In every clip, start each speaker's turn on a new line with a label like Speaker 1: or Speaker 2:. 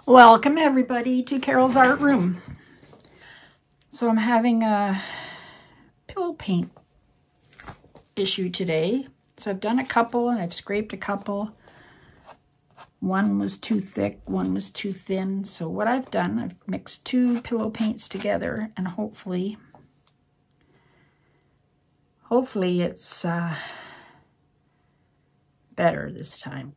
Speaker 1: Welcome everybody to Carol's Art Room. So I'm having a pillow paint issue today. So I've done a couple and I've scraped a couple. One was too thick, one was too thin. So what I've done, I've mixed two pillow paints together and hopefully it's better this time.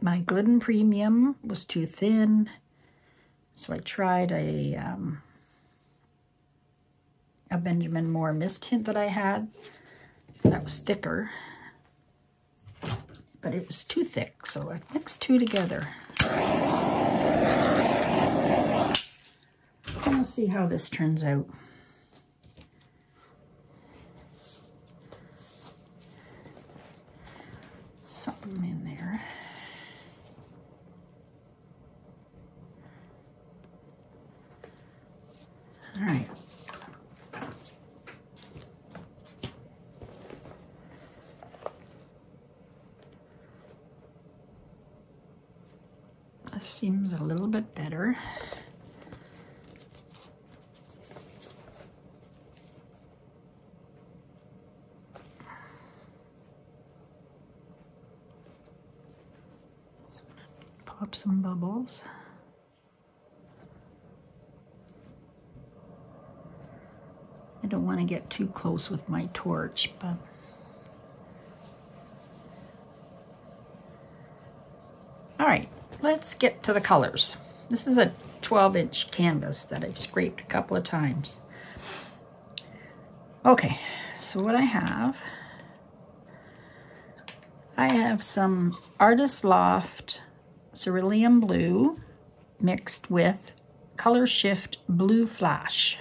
Speaker 1: My Glidden Premium was too thin, so I tried a Benjamin Moore mist tint that I had. That was thicker, but it was too thick, so I mixed two together. And we'll see how this turns out. Something in there. All right. This seems a little bit better. Just gonna pop some bubbles. I don't want to get too close with my torch, but all right, let's get to the colors. This is a 12-inch canvas that I've scraped a couple of times. Okay, so what I have some Artist Loft Cerulean Blue mixed with Color Shift Blue Flash.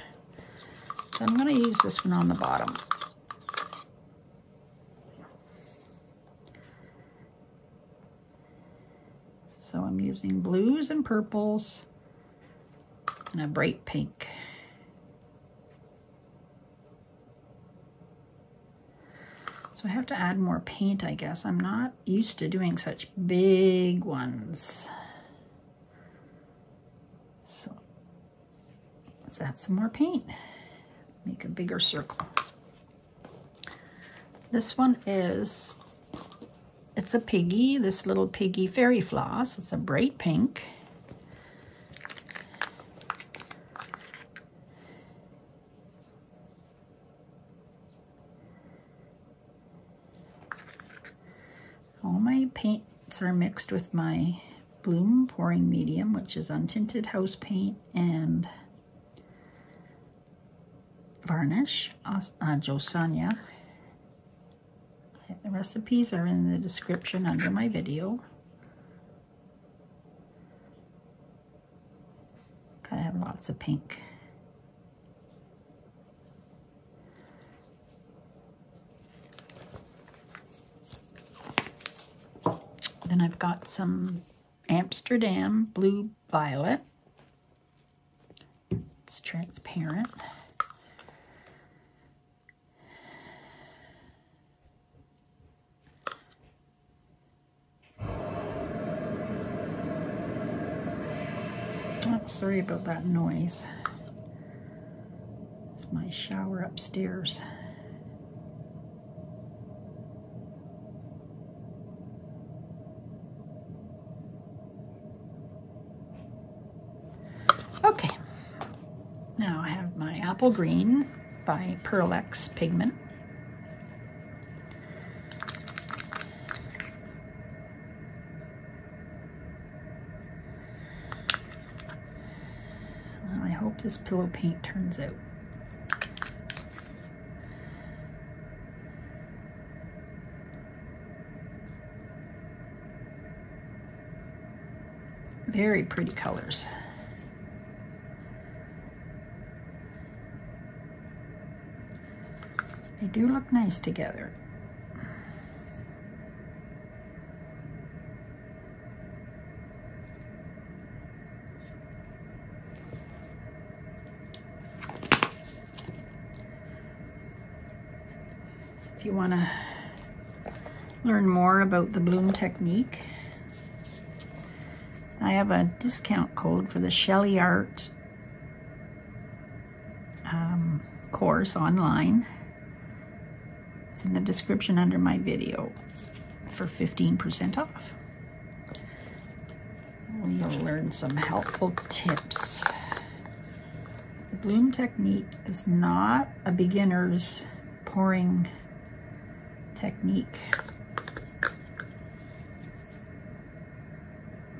Speaker 1: So I'm going to use this one on the bottom. So I'm using blues and purples and a bright pink. So I have to add more paint, I guess. I'm not used to doing such big ones. So let's add some more paint. Make a bigger circle. This one it's a piggy, this little piggy fairy floss. It's a bright pink. All my paints are mixed with my Bloom pouring medium, which is untinted house paint and varnish, Josanya. The recipes are in the description under my video. I have lots of pink. Then I've got some Amsterdam Blue Violet. It's transparent. Oh, sorry about that noise. It's my shower upstairs. Okay, now I have my Apple Green by Pearl-Ex Pigment. Well, I hope this pillow paint turns out. Very pretty colors. They do look nice together. If you want to learn more about the bloom technique, I have a discount code for the Shelly Art course online. It's in the description under my video for 15% off. You'll learn some helpful tips. The bloom technique is not a beginner's pouring technique.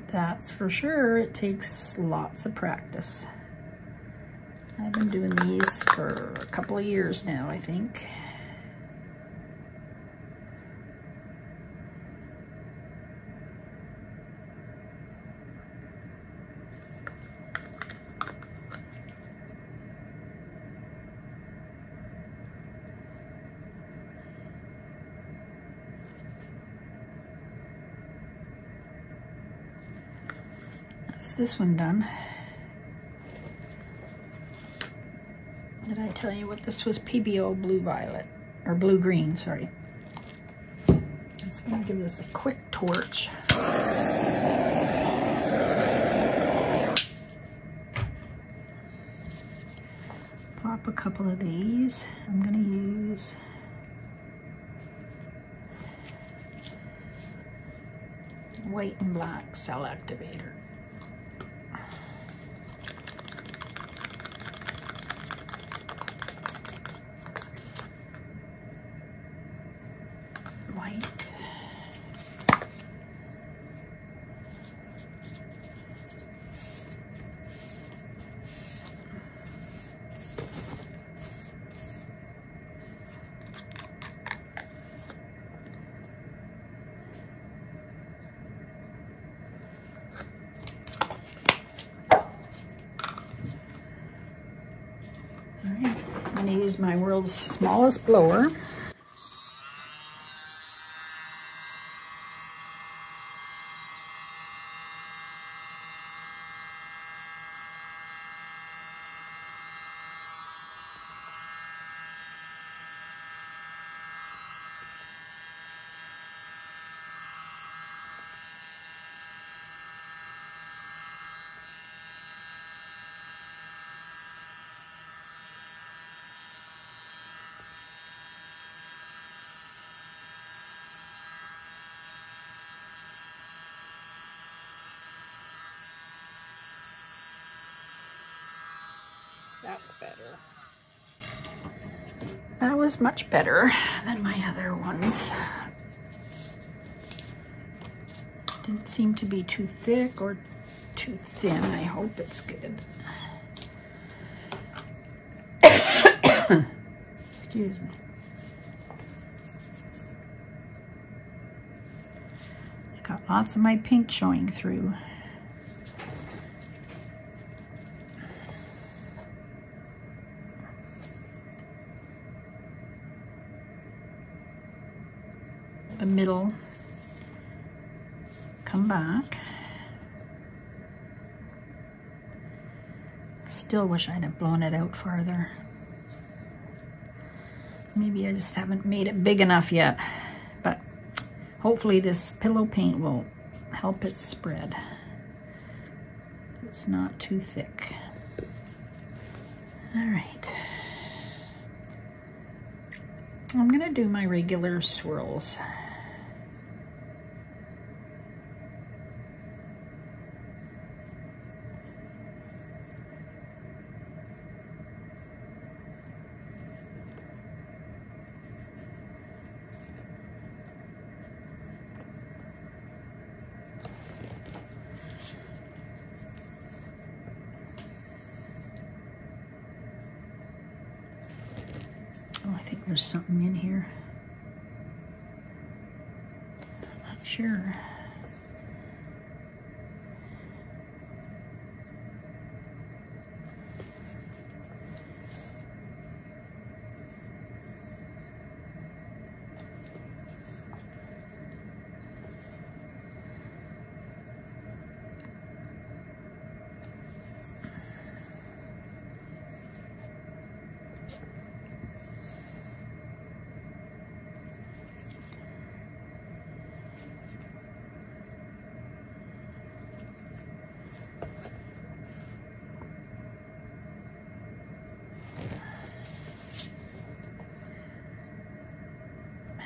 Speaker 1: That's for sure. It takes lots of practice. I've been doing these for a couple of years now, I think. That's this one done. Did I tell you what this was? PBO Blue Violet, or Blue Green, sorry. I'm just gonna give this a quick torch. Pop a couple of these. I'm gonna use white and black cell activator. White. All right, I'm going to use my world's smallest blower. That's better. That was much better than my other ones. Didn't seem to be too thick or too thin. I hope it's good. Excuse me. I got lots of my pink showing through. The middle, come back. Still wish I'd have blown it out farther. Maybe I just haven't made it big enough yet, but hopefully this pillow paint will help it spread. It's not too thick. All right. I'm gonna do my regular swirls. Oh, I think there's something in here. I'm not sure.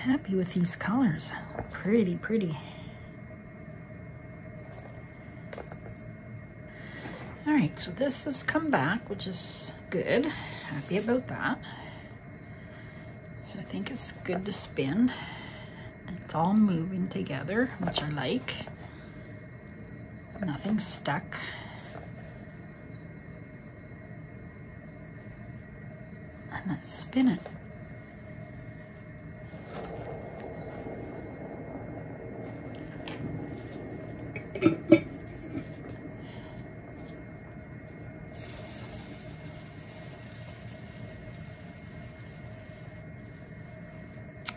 Speaker 1: happy with these colors. Pretty, pretty. All right, so this has come back, which is good. Happy about that. So I think it's good to spin. It's all moving together, which I like. Nothing's stuck. And let's spin it.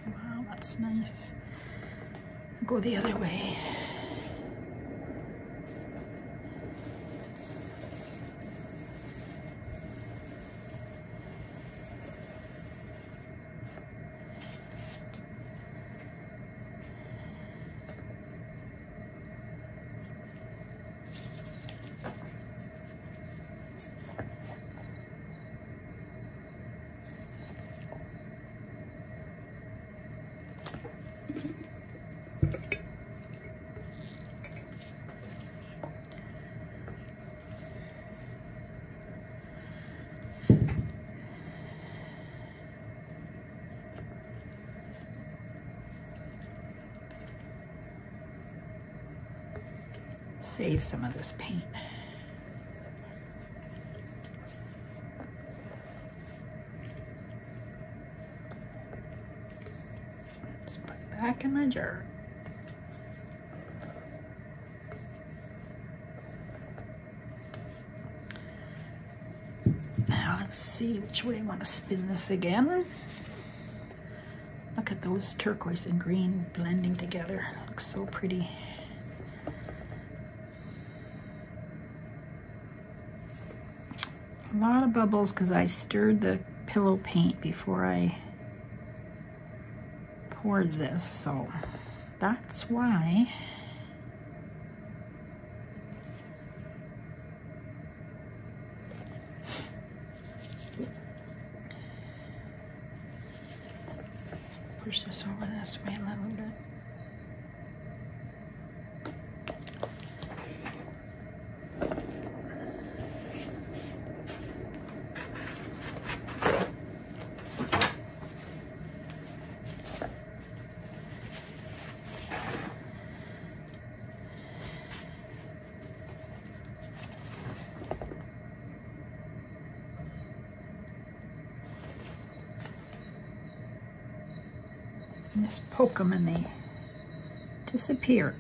Speaker 1: Wow, that's nice. Go the other way. Save some of this paint. Let's put it back in my jar. Now let's see which way I want to spin this again. Look at those turquoise and green blending together. It looks so pretty. A lot of bubbles because I stirred the pillow paint before I poured this, so that's why. Push this over this way a little bit. Just poke them and they disappear.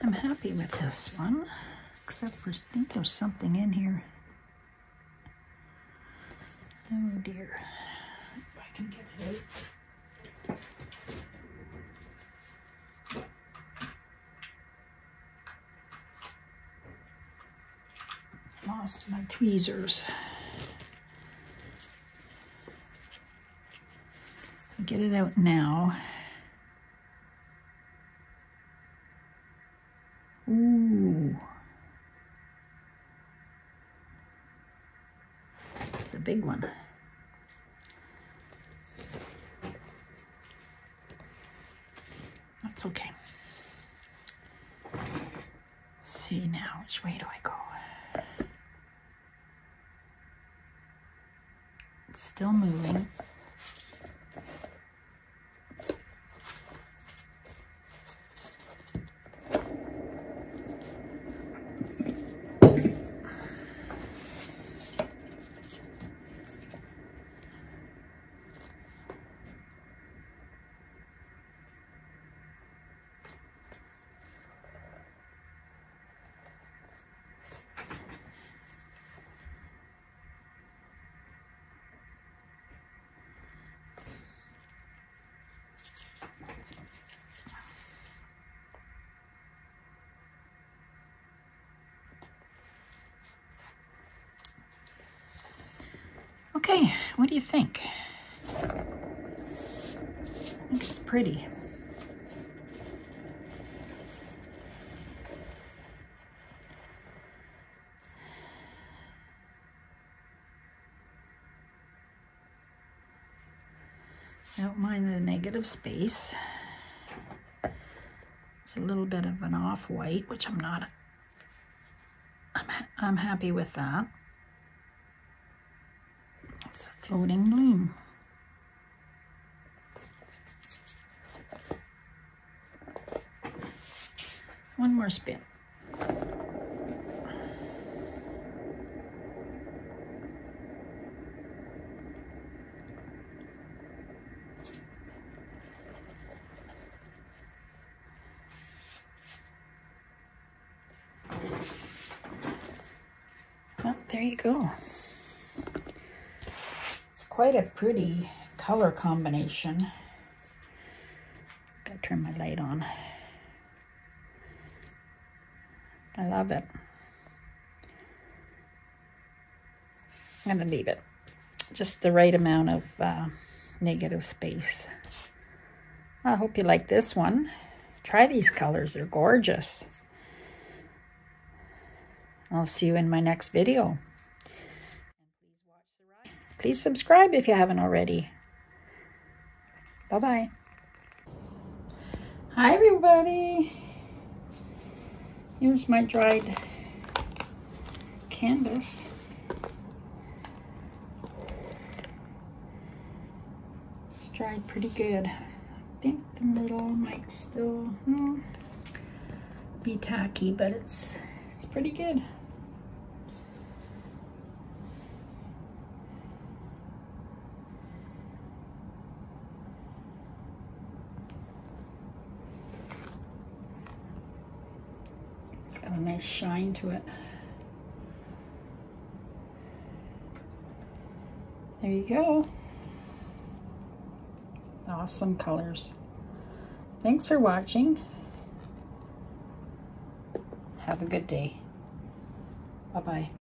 Speaker 1: I'm happy with this one, except for I think there's something in here. Oh dear. If I can get it out. Lost my tweezers. Get it out now. Ooh. It's a big one. That's okay. See now, which way do I go? It's still moving. Okay, what do you think? I think it's pretty. I don't mind the negative space. It's a little bit of an off-white, which I'm not. I'm happy with that. It's a floating bloom. One more spin. Well, there you go. It's quite a pretty color combination. Gotta turn my light on. I love it. I'm gonna leave it. Just the right amount of negative space. I hope you like this one. Try these colors, they're gorgeous. I'll see you in my next video. Please subscribe if you haven't already. Bye-bye. Hi, everybody. Here's my dried canvas. It's dried pretty good. I think the middle might still be tacky, but it's pretty good. It's got a nice shine to it. There you go. Awesome colors. Thanks for watching. Have a good day. Bye-bye.